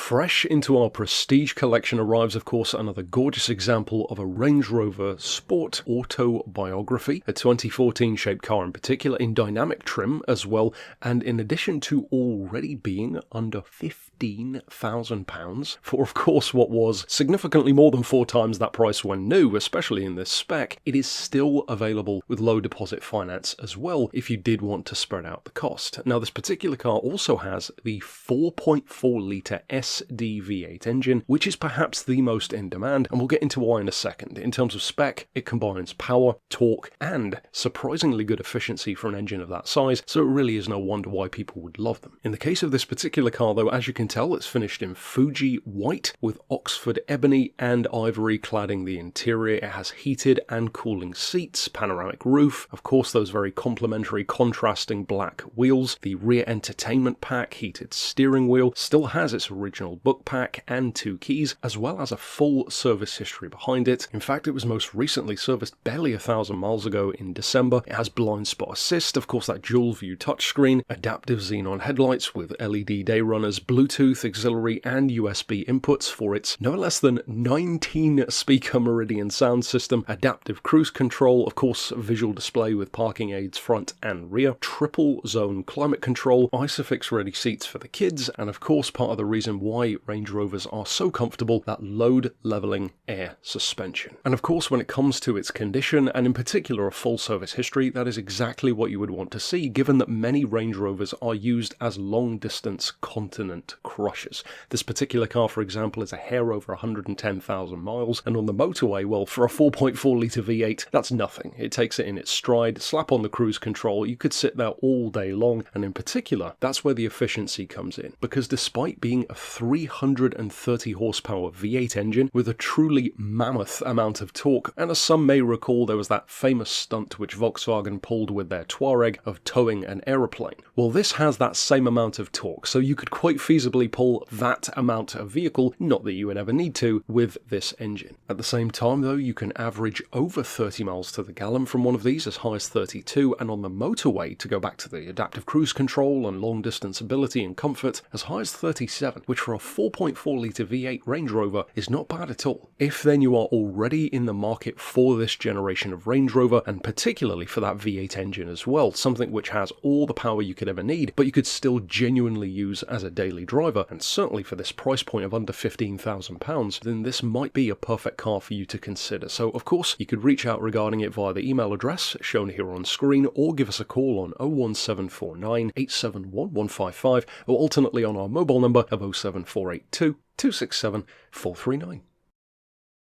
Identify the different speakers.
Speaker 1: Fresh into our prestige collection arrives, of course, another gorgeous example of a Range Rover Sport Autobiography, a 2014 shaped car in particular, in dynamic trim as well, and in addition to already being under £15,000 for, of course, what was significantly more than 4 times that price when new, especially in this spec, it is still available with low deposit finance as well if you did want to spread out the cost. Now, this particular car also has the 4.4 litre SDV8 engine, which is perhaps the most in demand, and we'll get into why in a second. In terms of spec, it combines power, torque, and surprisingly good efficiency for an engine of that size, so it really is no wonder why people would love them. In the case of this particular car, though, as you can tell, it's finished in Fuji white with Oxford ebony and ivory cladding the interior. It has heated and cooling seats, panoramic roof, of course those very complementary contrasting black wheels, the rear entertainment pack, heated steering wheel, still has its original book pack and 2 keys, as well as a full service history behind it. In fact, it was most recently serviced barely 1,000 miles ago in December. It has blind spot assist, of course that dual view touchscreen, adaptive xenon headlights with LED day runners, Bluetooth, auxiliary and USB inputs for its no less than 19 speaker Meridian sound system, adaptive cruise control, of course visual display with parking aids front and rear, triple zone climate control, ISOFIX ready seats for the kids, and of course part of the reason why Range Rovers are so comfortable, that load leveling air suspension. And of course when it comes to its condition, and in particular a full service history, that is exactly what you would want to see, given that many Range Rovers are used as long distance continent crushers. This particular car, for example, is a hair over 110,000 miles, and on the motorway, well, for a 4.4 litre V8, that's nothing. It takes it in its stride, slap on the cruise control, you could sit there all day long, and in particular, that's where the efficiency comes in, because despite being a 330 horsepower V8 engine with a truly mammoth amount of torque, and as some may recall, there was that famous stunt which Volkswagen pulled with their Touareg of towing an aeroplane. Well, this has that same amount of torque, so you could quite feasibly pull that amount of vehicle, not that you would ever need to, with this engine. At the same time though, you can average over 30 miles to the gallon from one of these, as high as 32, and on the motorway, to go back to the adaptive cruise control and long distance ability and comfort, as high as 37, which for a 4.4 litre V8 Range Rover is not bad at all. If then you are already in the market for this generation of Range Rover, and particularly for that V8 engine as well, something which has all the power you could ever need, but you could still genuinely use as a daily driver, and certainly for this price point of under £15,000, then this might be a perfect car for you to consider. So of course, you could reach out regarding it via the email address shown here on screen, or give us a call on 01749 871 155, or alternately on our mobile number of 07482 267 439.